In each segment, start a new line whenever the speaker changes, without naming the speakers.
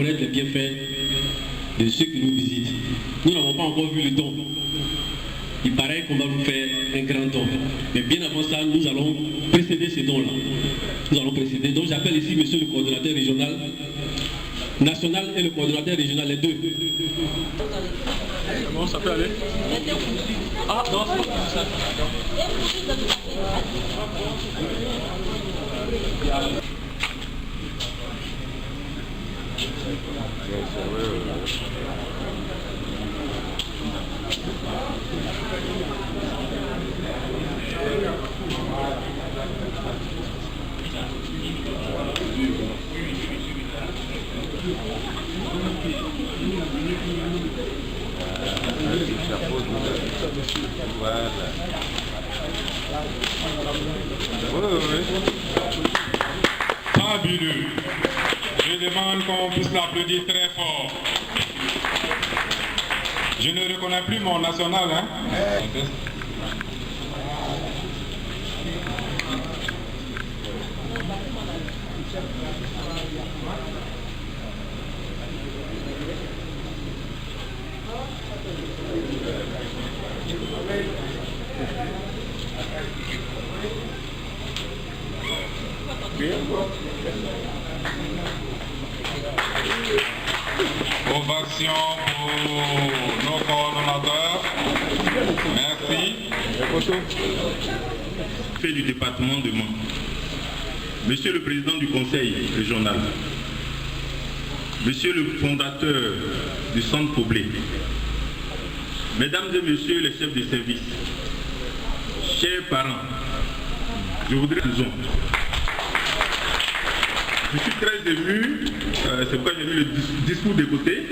connaître les bienfaits de ceux qui nous visitent. Nous n'avons pas encore vu le don. Il paraît qu'on va vous faire un grand don. Mais bien avant ça, nous allons précéder ces dons-là. Nous allons précéder. Donc j'appelle ici monsieur le coordonnateur régional, national et le coordonnateur régional, les deux.
Comment ça peut aller? Ah non, c'est pas ça.
Fabuleux. Je demande qu'on puisse l'applaudir très fort. Je ne reconnais plus mon national, hein? Ovation pour nos coordonnateurs. Merci.
Fait du département de Mans. Monsieur le président du conseil régional, monsieur le fondateur du centre Coblé, mesdames et messieurs les chefs de service, chers parents, je voudrais vous dire, je suis très ému, c'est pourquoi j'ai mis le discours de côté.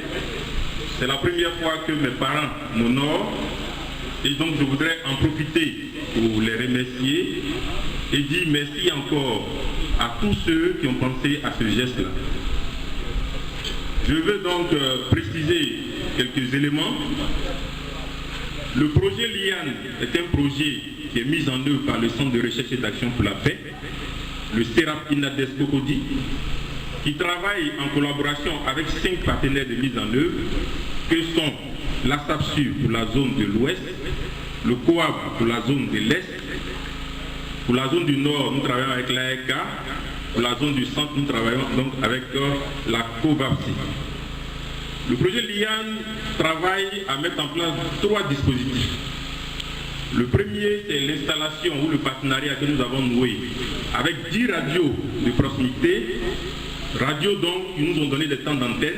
C'est la première fois que mes parents m'honorent et donc je voudrais en profiter pour les remercier et dire merci encore à tous ceux qui ont pensé à ce geste-là. Je veux donc préciser quelques éléments. Le projet LIAN est un projet qui est mis en œuvre par le Centre de recherche et d'action pour la paix, le CERAP INADES Cocody, qui travaille en collaboration avec 5 partenaires de mise en œuvre, que sont la SAPSU pour la zone de l'Ouest, le COAB pour la zone de l'Est, pour la zone du Nord, nous travaillons avec l'AEK, pour la zone du Centre, nous travaillons donc avec la COVAPSI. Le projet LIAN travaille à mettre en place 3 dispositifs. Le premier, c'est l'installation ou le partenariat que nous avons noué avec 10 radios de proximité, radios donc qui nous ont donné des temps d'antenne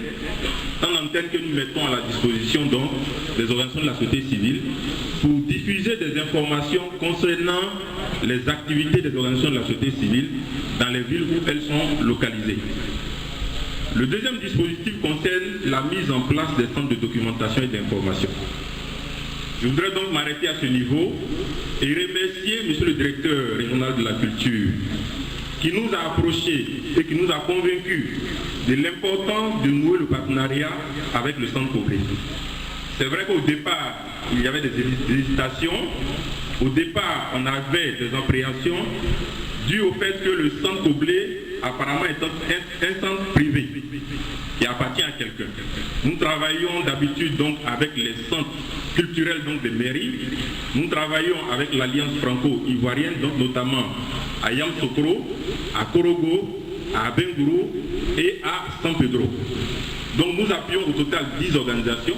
que nous mettons à la disposition donc des organisations de la société civile pour diffuser des informations concernant les activités des organisations de la société civile dans les villes où elles sont localisées. Le deuxième dispositif concerne la mise en place des centres de documentation et d'information. Je voudrais donc m'arrêter à ce niveau et remercier monsieur le directeur régional de la culture qui nous a approchés et qui nous a convaincus de l'importance de nouer le partenariat avec le centre Coblé. C'est vrai qu'au départ, il y avait des hésitations. Au départ, on avait des appréhensions dues au fait que le centre Coblé apparemment est un centre privé qui appartient à quelqu'un. Nous travaillons d'habitude donc avec les centres culturels donc des mairies. Nous travaillons avec l'Alliance franco-ivoirienne, donc notamment à Yamoussoukro, à Korogo, à Bengourou et à San Pedro. Donc nous appuyons au total 10 organisations.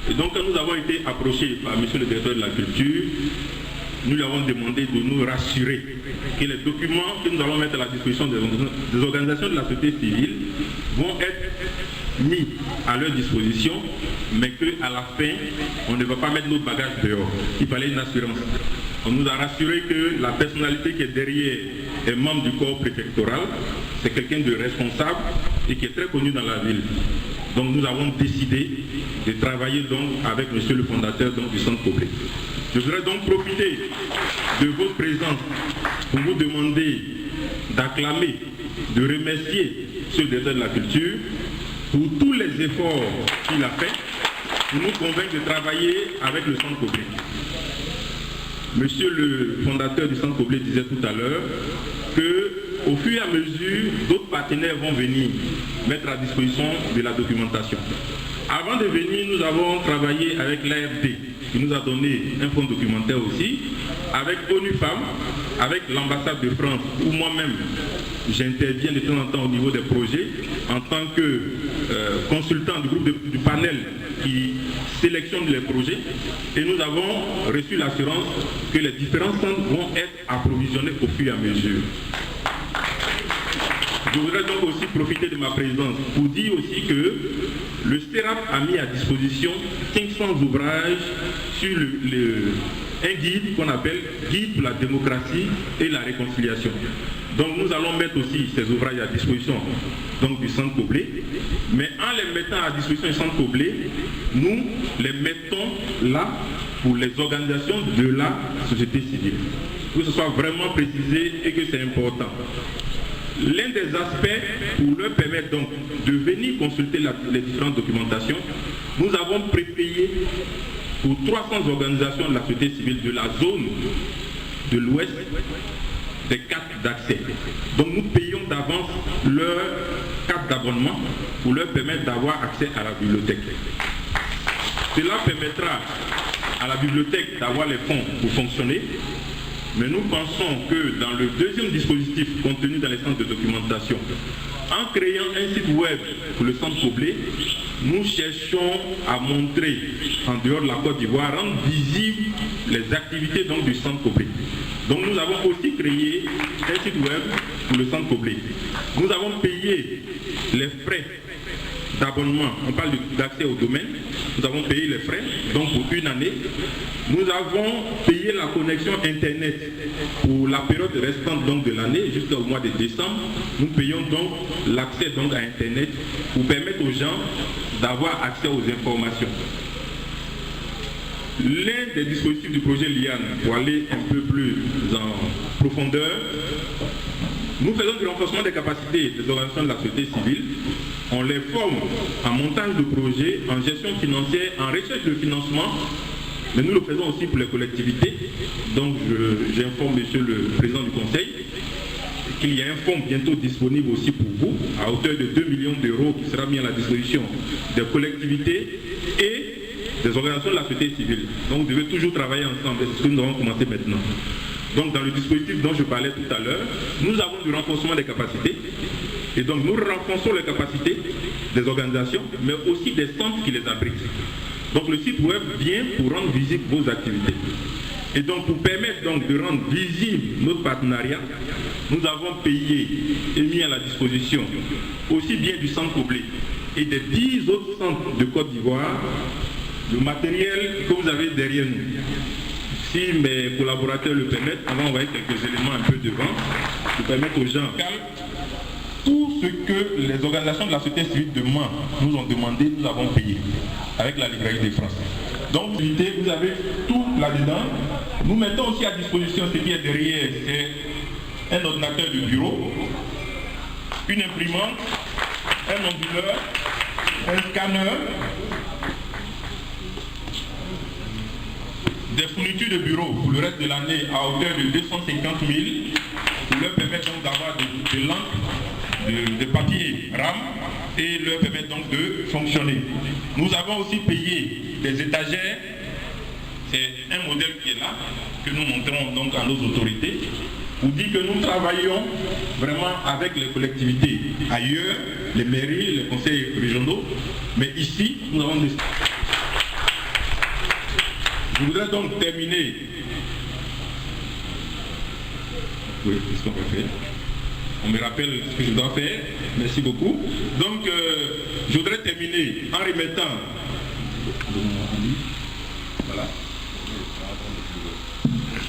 Et donc quand nous avons été approchés par monsieur le directeur de la culture, nous lui avons demandé de nous rassurer que les documents que nous allons mettre à la disposition des organisations de la société civile vont être mis à leur disposition, mais qu'à la fin, on ne va pas mettre nos bagages dehors. Il fallait une assurance. On nous a rassuré que la personnalité qui est derrière est membre du corps préfectoral, c'est quelqu'un de responsable et qui est très connu dans la ville. Donc nous avons décidé de travailler donc avec monsieur le fondateur donc, du centre Coblé. Je voudrais donc profiter de votre présence pour vous demander d'acclamer, de remercier ce directeur de la culture pour tous les efforts qu'il a fait pour nous convaincre de travailler avec le centre Coblé. Monsieur le fondateur du centre Coblé disait tout à l'heure que au fur et à mesure, d'autres partenaires vont venir mettre à disposition de la documentation. Avant de venir, nous avons travaillé avec l'AFD, qui nous a donné un fonds documentaire aussi, avec ONU Femmes, avec l'ambassade de France, où moi-même j'interviens de temps en temps au niveau des projets, en tant que consultant du groupe du panel qui sélectionne les projets, et nous avons reçu l'assurance que les différents centres vont être approvisionnés au fur et à mesure. Je voudrais donc aussi profiter de ma présence pour dire aussi que le CERAP a mis à disposition 500 ouvrages sur un guide qu'on appelle Guide pour la démocratie et la réconciliation. Donc nous allons mettre aussi ces ouvrages à disposition donc, du Centre Coblé, mais en les mettant à disposition du Centre Coblé, nous les mettons là pour les organisations de la société civile, pour que ce soit vraiment précisé et que c'est important. L'un des aspects pour leur permettre donc de venir consulter les différentes documentations, nous avons prépayé pour 300 organisations de la société civile de la zone de l'Ouest des cartes d'accès. Donc nous payons d'avance leur carte d'abonnement pour leur permettre d'avoir accès à la bibliothèque. Cela permettra à la bibliothèque d'avoir les fonds pour fonctionner. Mais nous pensons que dans le deuxième dispositif contenu dans les centres de documentation, en créant un site web pour le centre Coblé, nous cherchons à montrer en dehors de la Côte d'Ivoire, rendre visibles les activités donc, du centre Coblé. Donc nous avons aussi créé un site web pour le centre Coblé. Nous avons payé les frais d'abonnement, on parle d'accès au domaine, nous avons payé les frais, donc pour une année. Nous avons payé la connexion Internet pour la période restante donc, de l'année, jusqu'au mois de décembre. Nous payons donc l'accès donc, à Internet pour permettre aux gens d'avoir accès aux informations. L'un des dispositifs du projet LIAN, pour aller un peu plus en profondeur, nous faisons du renforcement des capacités des organisations de la société civile. On les forme en montage de projets, en gestion financière, en recherche de financement, mais nous le faisons aussi pour les collectivités. Donc j'informe monsieur le président du conseil qu'il y a un fonds bientôt disponible aussi pour vous, à hauteur de 2 millions d'euros qui sera mis à la disposition des collectivités et des organisations de la société civile. Donc vous devez toujours travailler ensemble, c'est ce que nous avons commencé maintenant. Donc dans le dispositif dont je parlais tout à l'heure, nous avons du renforcement des capacités. Et donc nous renforçons les capacités des organisations, mais aussi des centres qui les abritent. Donc le site web vient pour rendre visible vos activités. Et donc pour permettre donc de rendre visible notre partenariat, nous avons payé et mis à la disposition aussi bien du centre Coblé et des 10 autres centres de Côte d'Ivoire le matériel que vous avez derrière nous. Si mes collaborateurs le permettent, on va envoyer quelques éléments un peu devant pour permettre aux gens. Tout ce que les organisations de la société civile demain nous ont demandé, nous avons payé avec la librairie des Français. Donc vous avez tout là-dedans. Nous mettons aussi à disposition ce qui est derrière, c'est un ordinateur de bureau, une imprimante, un onduleur, un scanner, des fournitures de bureau pour le reste de l'année à hauteur de 250 000 pour leur permettre donc d'avoir des lampes, de papier RAM et leur permettre donc de fonctionner. Nous avons aussi payé des étagères, c'est un modèle qui est là, que nous montrons donc à nos autorités, pour dire que nous travaillons vraiment avec les collectivités ailleurs, les mairies, les conseils régionaux, mais ici, nous avons des... Je voudrais donc terminer. Oui, c'est ce qu'on va faire. On me rappelle ce que je dois faire. Merci beaucoup. Donc, je voudrais terminer en remettant. Voilà.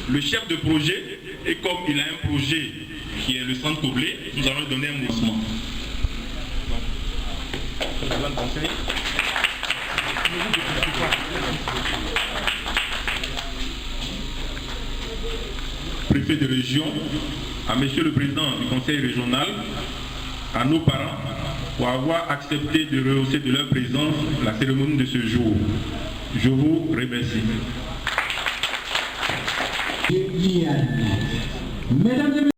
Le chef de projet, et comme il a un projet qui est le centre Coblé, nous allons donner un mouvement. Préfet de région, à monsieur le président du conseil régional, à nos parents, pour avoir accepté de rehausser de leur présence la cérémonie de ce jour. Je vous remercie.
Mesdames et